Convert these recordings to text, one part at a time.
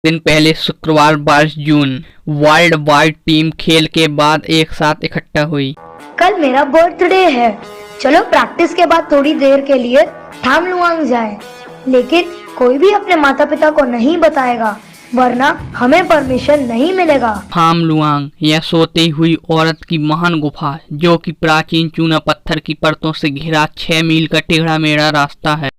दिन पहले शुक्रवार 22 जून वर्ल्ड वाइड टीम खेल के बाद एक साथ इकट्ठा हुई। कल मेरा बर्थडे है, चलो प्रैक्टिस के बाद थोड़ी देर के लिए थाम लुआंग जाए, लेकिन कोई भी अपने माता पिता को नहीं बताएगा वरना हमें परमिशन नहीं मिलेगा। थाम लुआंग यह सोती हुई औरत की महान गुफा जो कि प्राचीन चूना पत्थर की परतों से घिरा 6 मील का टेढ़ा मेढ़ा रास्ता है।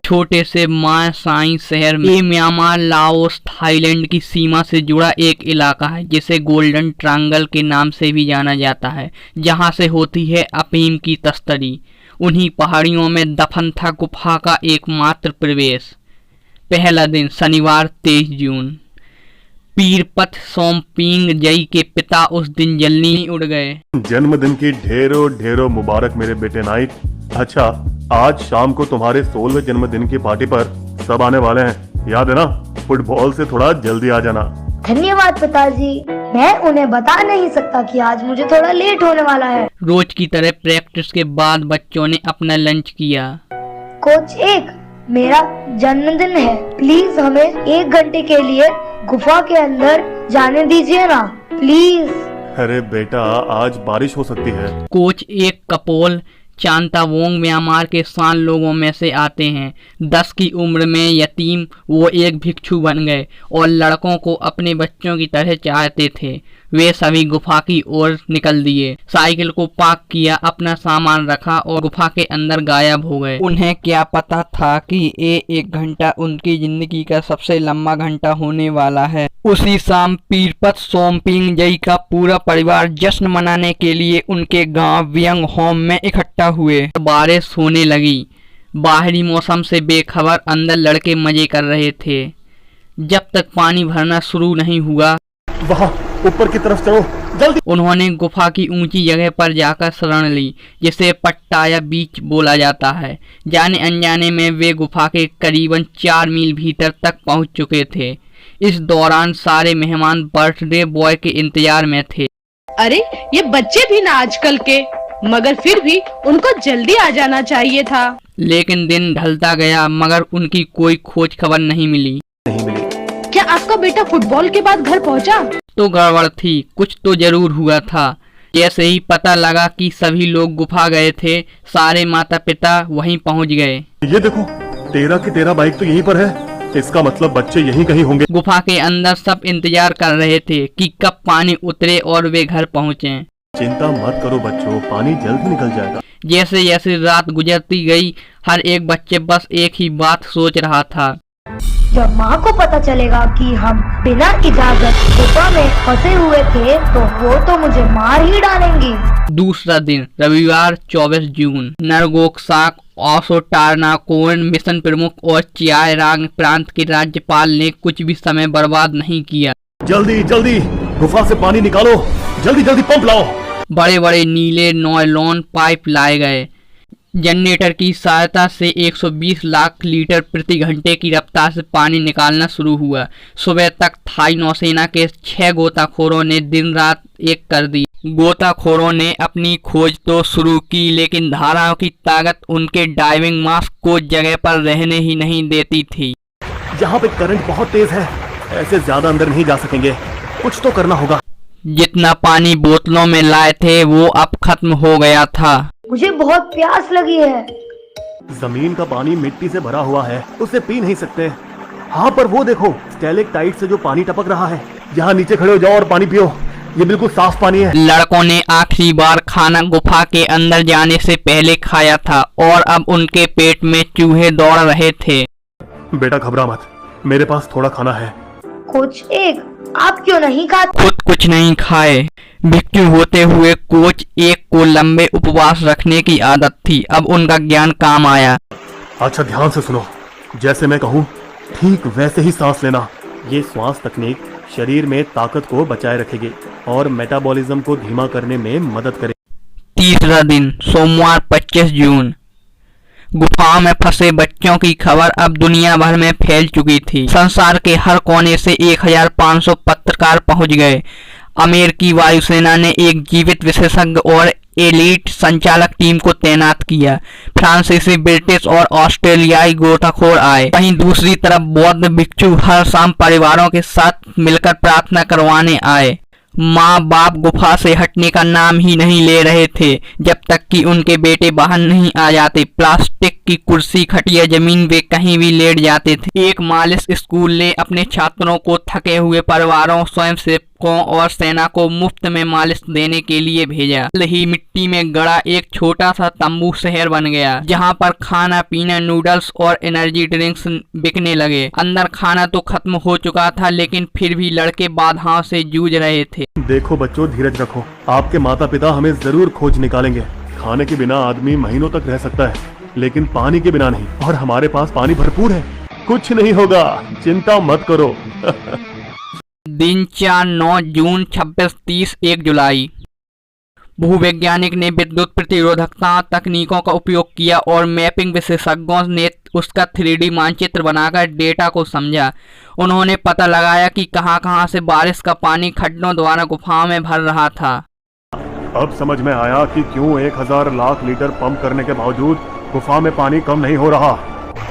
छोटे से माय साई शहर में म्यांमार, लाओस, थाईलैंड की सीमा से जुड़ा एक इलाका है जिसे गोल्डन ट्रायंगल के नाम से भी जाना जाता है, जहां से होती है अफीम की तस्करी। उन्हीं पहाड़ियों में दफन था गुफा का एकमात्र प्रवेश। पहला दिन शनिवार 23 जून। पीरपत सोमपिंग जई के पिता उस दिन जल्दी उड़ गए। जन्मदिन की ढेरों ढेरों मुबारक मेरे बेटे नाइट। अच्छा, आज शाम को तुम्हारे 16वें जन्मदिन की पार्टी पर सब आने वाले हैं, याद है ना? फुटबॉल से थोड़ा जल्दी आ जाना। धन्यवाद पिताजी, मैं उन्हें बता नहीं सकता कि आज मुझे थोड़ा लेट होने वाला है। रोज की तरह प्रैक्टिस के बाद बच्चों ने अपना लंच किया। कोच एक, मेरा जन्मदिन है, प्लीज हमें 1 घंटे के लिए गुफा के अंदर जाने दीजिए ना, प्लीज। अरे बेटा, आज बारिश हो सकती है। कोच एक कपोल चांतावोंग म्यांमार के शान लोगों में से आते हैं। 10 की उम्र में यतीम वो एक भिक्षु बन गए और लड़कों को अपने बच्चों की तरह चाहते थे। वे सभी गुफा की ओर निकल दिए, साइकिल को पार्क किया, अपना सामान रखा और गुफा के अंदर गायब हो गए। उन्हें क्या पता था कि ये 1 घंटा उनकी जिंदगी का सबसे लंबा घंटा होने वाला है। उसी शाम पीरपत सोमपिंग जई का पूरा परिवार जश्न मनाने के लिए उनके गांव वियंग होम में इकट्ठा हुए। बारिश होने लगी। बाहरी मौसम से बेखबर अंदर लड़के मजे कर रहे थे जब तक पानी भरना शुरू नहीं हुआ। वहाँ ऊपर की तरफ चलो जल्दी। उन्होंने गुफा की ऊंची जगह पर जाकर शरण ली, जिसे पट्टाया बीच बोला जाता है। जाने अनजाने में वे गुफा के करीबन 4 मील भीतर तक पहुंच चुके थे। इस दौरान सारे मेहमान बर्थडे बॉय के इंतजार में थे। अरे ये बच्चे भी ना आजकल के, मगर फिर भी उनको जल्दी आ जाना चाहिए था। लेकिन दिन ढलता गया मगर उनकी कोई खोज खबर नहीं मिली। क्या आपका बेटा फुटबॉल के बाद घर पहुंचा? तो गड़बड़ थी, कुछ तो जरूर हुआ था। जैसे ही पता लगा कि सभी लोग गुफा गए थे, सारे माता पिता वहीं पहुंच गए। ये देखो, 13 की 13 बाइक तो यहीं पर है। इसका मतलब बच्चे यहीं कहीं होंगे। गुफा के अंदर सब इंतजार कर रहे थे कि कब पानी उतरे और वे घर पहुंचे। चिंता मत करो बच्चों, पानी जल्द ही निकल जाएगा। जैसे जैसे रात गुजरती गई, हर एक बच्चे बस एक ही बात सोच रहा था। जब माँ को पता चलेगा कि हम बिना इजाजत गुफा में फंसे हुए थे तो वो तो मुझे मार ही डालेंगी। दूसरा दिन रविवार 24 जून। नरगोकसाक ओसोटारनाकोन मिशन प्रमुख और चियारांग प्रांत के राज्यपाल ने कुछ भी समय बर्बाद नहीं किया। जल्दी जल्दी गुफा से पानी निकालो, जल्दी जल्दी पंप लाओ। बड़े बड़े नीले नॉयलॉन पाइप लाए गए। जनरेटर की सहायता से 120 लाख लीटर प्रति घंटे की रफ्तार से पानी निकालना शुरू हुआ। सुबह तक थाई नौसेना के 6 गोताखोरों ने दिन रात एक कर दी। गोताखोरों ने अपनी खोज तो शुरू की, लेकिन धाराओं की ताकत उनके डाइविंग मास्क को जगह पर रहने ही नहीं देती थी। यहाँ पे करंट बहुत तेज है, ऐसे ज्यादा अंदर नहीं जा सकेंगे, कुछ तो करना होगा। जितना पानी बोतलों में लाए थे वो अब खत्म हो गया था। मुझे बहुत प्यास लगी है। जमीन का पानी मिट्टी से भरा हुआ है, उसे पी नहीं सकते। हाँ, पर वो देखो, स्टैलेक्टाइट से जो पानी टपक रहा है। यहाँ नीचे खड़े हो जाओ और पानी पियो, ये बिल्कुल साफ पानी है। लड़कों ने आखिरी बार खाना गुफा के अंदर जाने से पहले खाया था और अब उनके पेट में चूहे दौड़ रहे थे। बेटा घबरा मत, मेरे पास थोड़ा खाना है। कोच एक, आप क्यों नहीं खाते? खुद कुछ नहीं खाए। भिक्षु होते हुए कोच एक को लंबे उपवास रखने की आदत थी। अब उनका ज्ञान काम आया। अच्छा ध्यान से सुनो, जैसे मैं कहूँ ठीक वैसे ही सांस लेना। ये श्वास तकनीक शरीर में ताकत को बचाए रखेगी और मेटाबॉलिज्म को धीमा करने में मदद करेगी। तीसरा दिन सोमवार 25 जून। गुफाओं में फंसे बच्चों की खबर अब दुनिया भर में फैल चुकी थी। संसार के हर कोने से 1500 पत्रकार पहुंच गए। अमेरिकी वायुसेना ने एक जीवित विशेषज्ञ और एलीट संचालक टीम को तैनात किया। फ्रांसीसी, ब्रिटिश और ऑस्ट्रेलियाई गोताखोर आए। वहीं दूसरी तरफ बौद्ध भिक्षु हर शाम परिवारों के साथ मिलकर प्रार्थना करवाने आए। माँ बाप गुफा से हटने का नाम ही नहीं ले रहे थे जब तक कि उनके बेटे बाहर नहीं आ जाते। प्लास्टिक की कुर्सी, खटिया, जमीन वे कहीं भी लेट जाते थे। एक मालिश स्कूल ने अपने छात्रों को थके हुए परिवारों, स्वयंसेवकों और सेना को मुफ्त में मालिश देने के लिए भेजा। जल्द ही मिट्टी में गड़ा एक छोटा सा तंबू शहर बन गया, जहाँ पर खाना पीना, नूडल्स और एनर्जी ड्रिंक्स बिकने लगे। अंदर खाना तो खत्म हो चुका था, लेकिन फिर भी लड़के बाधाओं से जूझ रहे थे। देखो बच्चों, धीरज रखो। आपके माता पिता हमें जरूर खोज निकालेंगे। खाने के बिना आदमी महीनों तक रह सकता है, लेकिन पानी के बिना नहीं। और हमारे पास पानी भरपूर है, कुछ नहीं होगा, चिंता मत करो। दिन 4, 9 जून, 26, 30, 1 जुलाई। भूवैज्ञानिक ने विद्युत प्रतिरोधकता तकनीकों का उपयोग किया और मैपिंग विशेषज्ञों ने उसका 3D मानचित्र बनाकर डेटा को समझा। उन्होंने पता लगाया कि कहां-कहां से बारिश का पानी खड्डों द्वारा गुफाओं में भर रहा था। अब समझ में आया कि क्यों 1000 लाख लीटर पंप करने के बावजूद गुफा में पानी कम नहीं हो रहा।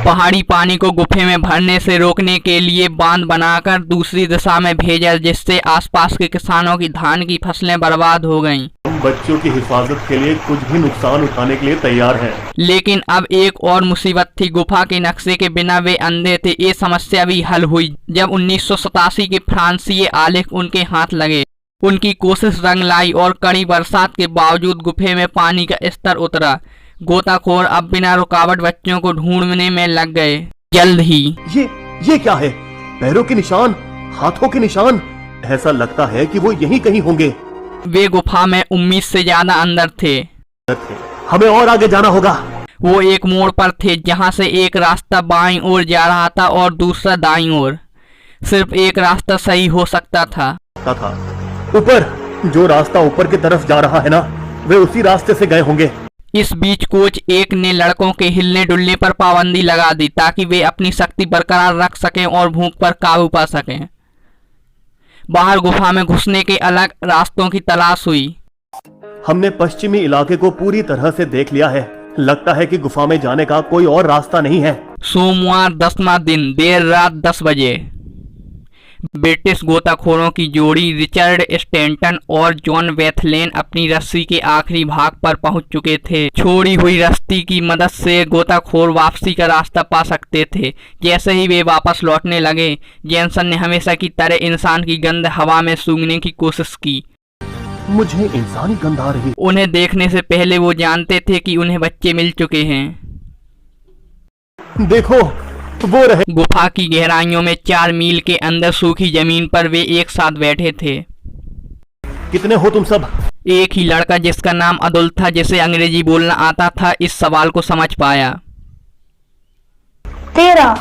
पहाड़ी पानी को गुफे में भरने से रोकने के लिए बांध बनाकर दूसरी दिशा में भेजा, जिससे आसपास के किसानों की धान की फसलें बर्बाद हो गईं। हम बच्चों की हिफाजत के लिए कुछ भी नुकसान उठाने के लिए तैयार हैं। लेकिन अब एक और मुसीबत थी। गुफा के नक्शे के बिना वे अंधे थे। ये समस्या भी हल हुई जब 1987 के फ्रांसीसी आलेख उनके हाथ लगे। उनकी कोशिश रंग लाई और कड़ी बरसात के बावजूद गुफे में पानी का स्तर उतरा। गोताखोर अब बिना रुकावट बच्चों को ढूंढने में लग गए। जल्द ही ये क्या है? पैरों के निशान, हाथों के निशान। ऐसा लगता है कि वो यहीं कहीं होंगे। वे गुफा में उम्मीद से ज्यादा अंदर थे। हमें और आगे जाना होगा। वो एक मोड़ पर थे, जहां से एक रास्ता बाईं ओर जा रहा था और दूसरा दाईं ओर। सिर्फ एक रास्ता सही हो सकता था। ऊपर, जो रास्ता ऊपर की तरफ जा रहा है ना, वे उसी रास्ते से गए होंगे। इस बीच कोच एक ने लड़कों के हिलने डुलने पर पाबंदी लगा दी, ताकि वे अपनी शक्ति बरकरार रख सकें और भूख पर काबू पा सकें। बाहर गुफा में घुसने के अलग रास्तों की तलाश हुई। हमने पश्चिमी इलाके को पूरी तरह से देख लिया है। लगता है कि गुफा में जाने का कोई और रास्ता नहीं है। सोमवार 10वां दिन, देर रात 10 बजे। ब्रिटिश गोताखोरों की जोड़ी रिचर्ड स्टैंटन और जॉन वेथलेन अपनी रस्सी के आखिरी भाग पर पहुंच चुके थे। छोड़ी हुई रस्सी की मदद से गोताखोर वापसी का रास्ता पा सकते थे। जैसे ही वे वापस लौटने लगे, जैनसन ने हमेशा की तरह इंसान की गंध हवा में सूंघने की कोशिश की। मुझे इंसानी गंध आ रही। उन्हें देखने से पहले वो जानते थे कि उन्हें बच्चे मिल चुके हैं। देखो, वो रहे। गुफा की गहराइयों में 4 मील के अंदर सूखी जमीन पर वे एक साथ बैठे थे। कितने हो तुम सब? एक ही लड़का, जिसका नाम अदुल था, जिसे अंग्रेजी बोलना आता था, इस सवाल को समझ पाया। 13।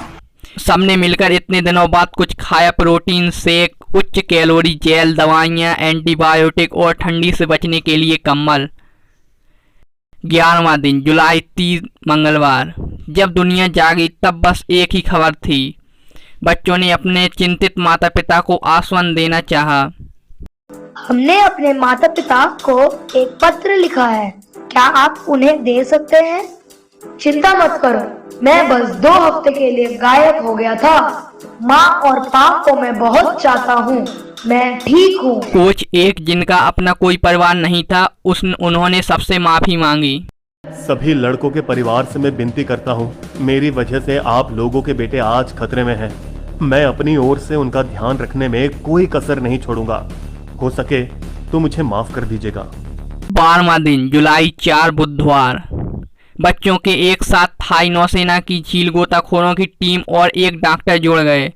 सबने मिलकर इतने दिनों बाद कुछ खाया। प्रोटीन शेक, उच्च कैलोरी जेल, दवाइयाँ, एंटीबायोटिक और ठंडी से बचने के लिए कंबल। 11वां दिन, जुलाई 30, मंगलवार। जब दुनिया जागी तब बस एक ही खबर थी। बच्चों ने अपने चिंतित माता पिता को आश्वासन देना चाहा। हमने अपने माता पिता को एक पत्र लिखा है, क्या आप उन्हें दे सकते हैं? चिंता मत करो, मैं बस 2 हफ्ते के लिए गायब हो गया था। माँ और पापा को मैं बहुत चाहता हूँ, मैं ठीक हूँ। कोच एक, जिनका अपना कोई परिवार नहीं था, उन्होंने सबसे माफी मांगी। सभी लड़कों के परिवार से मैं विनती करता हूँ, मेरी वजह से आप लोगों के बेटे आज खतरे में हैं। मैं अपनी ओर से उनका ध्यान रखने में कोई कसर नहीं छोड़ूंगा। हो सके तो मुझे माफ कर दीजिएगा। 12वां दिन, जुलाई 4, बुधवार। बच्चों के एक साथ थाई नौसेना की झील गोताखोरों की टीम और एक डॉक्टर जुड़ गए।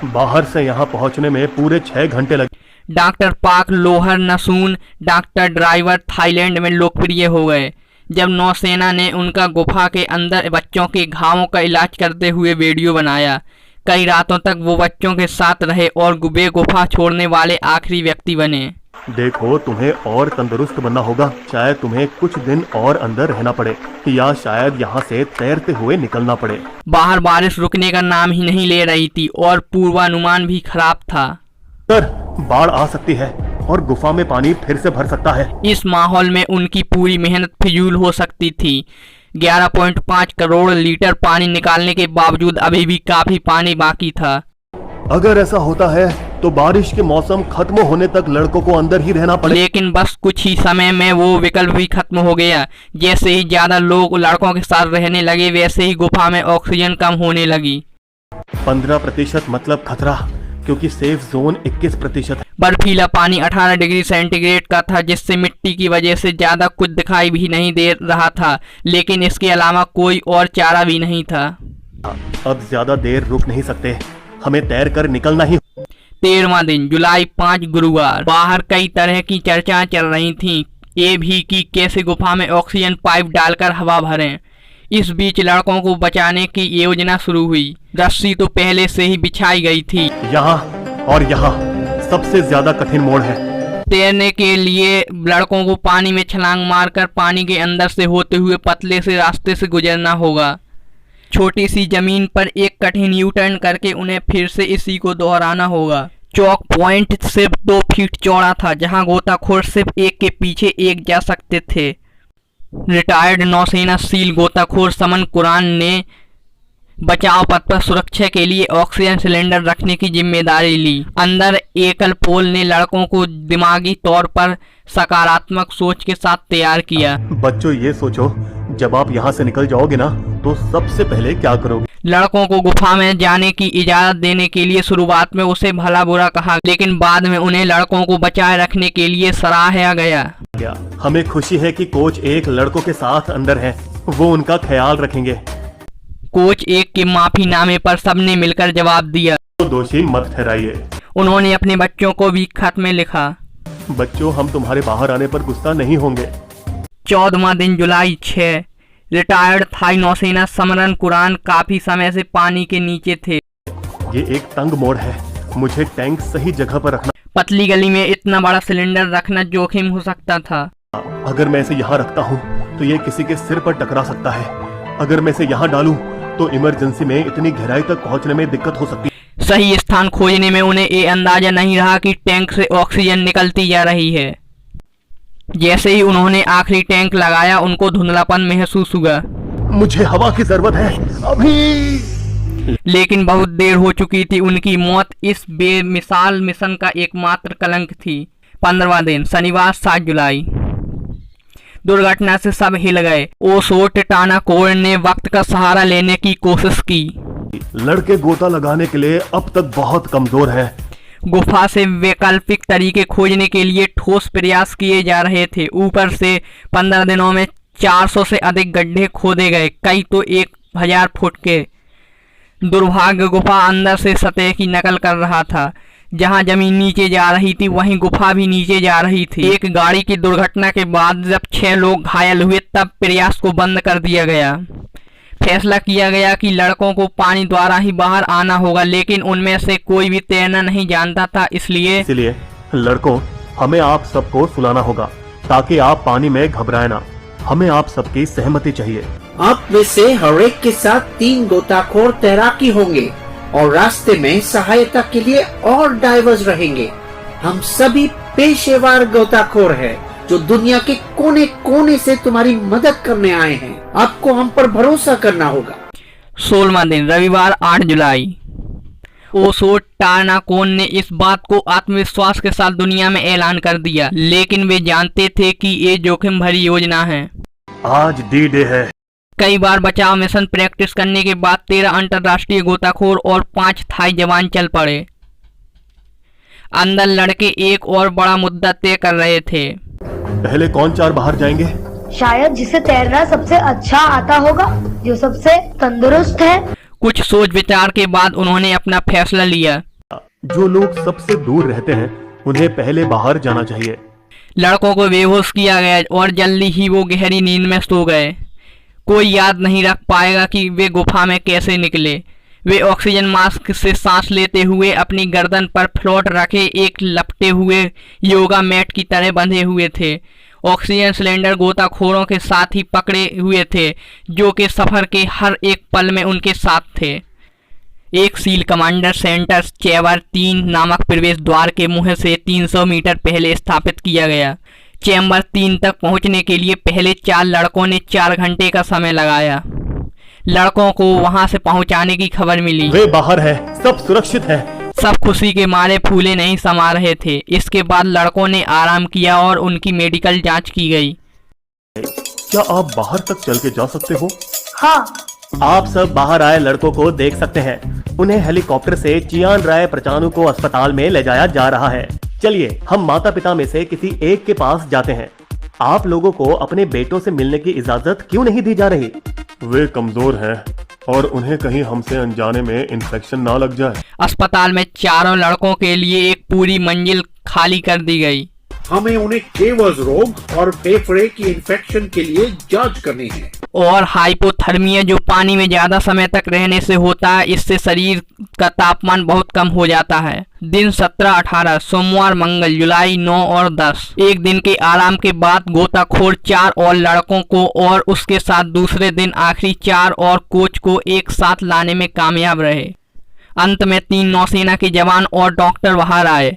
बाहर से यहाँ पहुँचने में पूरे 6 घंटे लगे। डॉक्टर पाक लोहर नसून, डॉक्टर ड्राइवर, थाईलैंड में लोकप्रिय हो गए। जब नौसेना ने उनका गुफा के अंदर बच्चों के घावों का इलाज करते हुए वीडियो बनाया। कई रातों तक वो बच्चों के साथ रहे और वे गुफा छोड़ने वाले आखिरी व्यक्ति बने। देखो, तुम्हें और तंदुरुस्त बनना होगा। शायद तुम्हें कुछ दिन और अंदर रहना पड़े, या शायद यहाँ से तैरते हुए निकलना पड़े। बाहर बारिश रुकने का नाम ही नहीं ले रही थी और पूर्वानुमान भी खराब था। सर, बाढ़ आ सकती है। और गुफा में पानी फिर से भर सकता है। इस माहौल में उनकी पूरी मेहनत फिजूल हो सकती थी। 11.5 करोड़ लीटर पानी निकालने के बावजूद अभी भी काफी पानी बाकी था। अगर ऐसा होता है तो बारिश के मौसम खत्म होने तक लड़कों को अंदर ही रहना पड़ेगा। लेकिन बस कुछ ही समय में वो विकल्प भी खत्म हो गया। जैसे ही ज्यादा लोग लड़कों के साथ रहने लगे वैसे ही गुफा में ऑक्सीजन कम होने लगी। 15% मतलब खतरा, क्योंकि सेफ जोन 21% है। बर्फीला पानी 18 डिग्री सेंटीग्रेड का था, जिससे मिट्टी की वजह से ज्यादा कुछ दिखाई भी नहीं दे रहा था, लेकिन इसके अलावा कोई और चारा भी नहीं था। अब ज्यादा देर रुक नहीं सकते, हमें तैर कर निकलना ही। 13वां दिन जुलाई 5 गुरुवार। बाहर कई तरह की चर्चाएं चल रही थीं, ये भी कि कैसे गुफा में ऑक्सीजन पाइप डालकर हवा भरें। इस बीच लड़कों को बचाने की योजना शुरू हुई। रस्सी तो पहले से ही बिछाई गई थी। यहाँ और यहाँ सबसे ज्यादा कठिन मोड़ है। तैरने के लिए लड़कों को पानी में छलांग मारकर पानी के अंदर से होते हुए पतले से रास्ते से गुजरना होगा। छोटी सी जमीन पर एक कठिन यू टर्न करके उन्हें फिर से इसी को दोहराना होगा। चौक पॉइंट सिर्फ 2 फीट चौड़ा था, जहां गोताखोर सिर्फ एक के पीछे एक जा सकते थे। रिटायर्ड नौसेना सील गोताखोर समन कुरान ने बचाव पथ पर सुरक्षा के लिए ऑक्सीजन सिलेंडर रखने की जिम्मेदारी ली। अंदर एकल पोल ने लड़कों को दिमागी तौर पर सकारात्मक सोच के साथ तैयार किया। बच्चों, ये सोचो जब आप यहाँ से निकल जाओगे ना तो सबसे पहले क्या करोगे। लड़कों को गुफा में जाने की इजाजत देने के लिए शुरुआत में उसे भला बुरा कहा, लेकिन बाद में उन्हें लड़कों को बचाए रखने के लिए सराहा गया। हमें खुशी है कि कोच एक लड़कों के साथ अंदर है, वो उनका ख्याल रखेंगे। कोच एक के माफीनामे पर सबने मिलकर जवाब दिया। तो दोषी मत ठहराइए। उन्होंने अपने बच्चों को भी खत में लिखा, बच्चों, हम तुम्हारे बाहर आने पर गुस्सा नहीं होंगे। 14वां दिन जुलाई 6। रिटायर्ड थाई नौसेना समरन कुरान काफी समय से पानी के नीचे थे। ये एक तंग मोड़ है, मुझे टैंक सही जगह पर रखना। पतली गली में इतना बड़ा सिलेंडर रखना जोखिम हो सकता था। अगर मैं इसे यहाँ रखता हूँ तो ये किसी के सिर पर टकरा सकता है। अगर मैं इसे यहाँ डालूं तो इमरजेंसी में इतनी गहराई तक पहुँचने में दिक्कत हो सकती है। सही स्थान खोजने में उन्हें ये अंदाजा नहीं रहा कि टैंक से ऑक्सीजन निकलती जा रही है। जैसे ही उन्होंने आखिरी टैंक लगाया, उनको धुंधलापन महसूस हुआ। मुझे हवा की जरूरत है अभी। लेकिन बहुत देर हो चुकी थी। उनकी मौत इस बेमिसाल मिशन का एकमात्र कलंक थी। 15वां दिन शनिवार 7 जुलाई। दुर्घटना से सब हिल गए। ओसोट टानाकोर ने वक्त का सहारा लेने की कोशिश की। लड़के गोता लगाने के लिए अब तक बहुत कमजोर हैं। गुफा से वैकल्पिक तरीके खोजने के लिए ठोस प्रयास किए जा रहे थे। ऊपर से 15 दिनों में 400 से अधिक गड्ढे खोदे गए, कई तो 1000 फुट के। दुर्भाग्य गुफा अंदर से सतह की नकल कर रहा था। जहां जमीन नीचे जा रही थी वहीं गुफा भी नीचे जा रही थी। एक गाड़ी की दुर्घटना के बाद जब 6 लोग घायल हुए तब प्रयास को बंद कर दिया गया। फैसला किया गया कि लड़कों को पानी द्वारा ही बाहर आना होगा, लेकिन उनमें से कोई भी तैरना नहीं जानता था। इसलिए लड़कों, हमें आप सबको सुलाना होगा ताकि आप पानी में घबराए ना। हमें आप सबकी सहमति चाहिए। आप में से हर एक के साथ 3 गोताखोर तैराकी होंगे और रास्ते में सहायता के लिए और डाइवर्स रहेंगे। हम सभी पेशेवर गोताखोर हैं जो दुनिया के कोने कोने से तुम्हारी मदद करने आए हैं। आपको हम पर भरोसा करना होगा। 16वां दिन रविवार 8 जुलाई। ओसोट टानाकोन ने इस बात को आत्मविश्वास के साथ दुनिया में ऐलान कर दिया, लेकिन वे जानते थे कि ये जोखिम भरी योजना है। आज डी-डे है। कई बार बचाव मिशन प्रैक्टिस करने के बाद 13 अंतर्राष्ट्रीय गोताखोर और 5 थाई जवान चल पड़े। अंदर लड़के एक और बड़ा मुद्दा तय कर रहे थे। पहले कौन 4 बाहर जाएंगे? शायद जिसे तैरना सबसे अच्छा आता होगा, जो सबसे तंदुरुस्त है। कुछ सोच विचार के बाद उन्होंने अपना फैसला लिया। जो लोग सबसे दूर रहते हैं उन्हें पहले बाहर जाना चाहिए। लड़कों को बेहोश किया गया और जल्दी ही वो गहरी नींद में सो गए। कोई याद नहीं रख पाएगा कि वे गुफा में कैसे निकले। वे ऑक्सीजन मास्क से सांस लेते हुए अपनी गर्दन पर फ्लोट रखे एक लपटे हुए योगा मैट की तरह बंधे हुए थे। ऑक्सीजन सिलेंडर गोताखोरों के साथ ही पकड़े हुए थे, जो कि सफर के हर एक पल में उनके साथ थे। एक सील कमांडर सेंटर चैम्बर 3 नामक प्रवेश द्वार के मुंह से 300 मीटर पहले स्थापित किया गया। चैम्बर 3 तक पहुंचने के लिए पहले 4 लड़कों ने 4 घंटे का समय लगाया। लड़कों को वहां से पहुंचाने की खबर मिली। वे बाहर है, सब सुरक्षित है। सब खुशी के मारे फूले नहीं समा रहे थे। इसके बाद लड़कों ने आराम किया और उनकी मेडिकल जांच की गई। क्या आप बाहर तक चल के जा सकते हो? हाँ, आप सब बाहर आए लड़कों को देख सकते हैं। उन्हें हेलीकॉप्टर से चियान राय प्रचानु को अस्पताल में ले जाया जा रहा है। चलिए हम माता पिता में से किसी एक के पास जाते हैं। आप लोगों को अपने बेटों से मिलने की इजाजत क्यों नहीं दी जा रही? वे कमजोर हैं और उन्हें कहीं हमसे अनजाने में इन्फेक्शन ना लग जाए। अस्पताल में चारों लड़कों के लिए एक पूरी मंजिल खाली कर दी गई। हमें उन्हें केवल रोग और फेफड़े की इन्फेक्शन के लिए जांच करनी है। और हाइपोथर्मिया जो पानी में ज्यादा समय तक रहने से होता है, इससे शरीर का तापमान बहुत कम हो जाता है। दिन 17, 18 सोमवार, मंगल, जुलाई 9 और 10। एक दिन के आराम के बाद गोताखोर 4 और लड़कों को और उसके साथ दूसरे दिन आखिरी 4 और कोच को एक साथ लाने में कामयाब रहे। अंत में 3 नौसेना के जवान और डॉक्टर बाहर आए।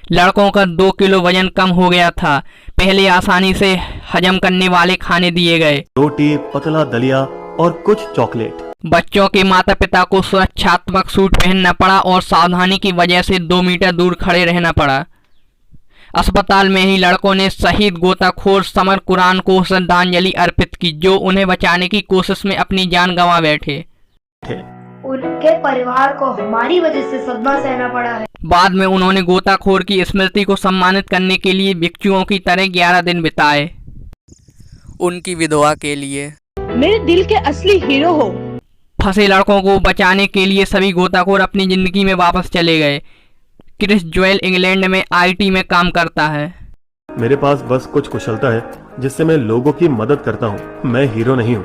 लड़कों का 2 किलो वजन कम हो गया था। पहले आसानी से हजम करने वाले खाने दिए गए। रोटी, पतला दलिया और कुछ चॉकलेट। बच्चों के माता पिता को सुरक्षात्मक सूट पहनना पड़ा और सावधानी की वजह से 2 मीटर दूर खड़े रहना पड़ा। अस्पताल में ही लड़कों ने शहीद गोताखोर समर कुरान को श्रद्धांजलि अर्पित की, जो उन्हें बचाने की कोशिश में अपनी जान गंवा बैठे। उनके परिवार को हमारी वजह से सदमा सहना पड़ा है। बाद में उन्होंने गोताखोर की स्मृति को सम्मानित करने के लिए भिक्षुओं की तरह 11 दिन बिताए। उनकी विधवा के लिए मेरे दिल के असली हीरो हो। फंसे लड़कों को बचाने के लिए सभी गोताखोर अपनी जिंदगी में वापस चले गए। क्रिस जोएल इंग्लैंड में IT में काम करता है। मेरे पास बस कुछ कुशलता है जिससे मैं लोगों की मदद करता हूँ। मैं हीरो नहीं हूँ।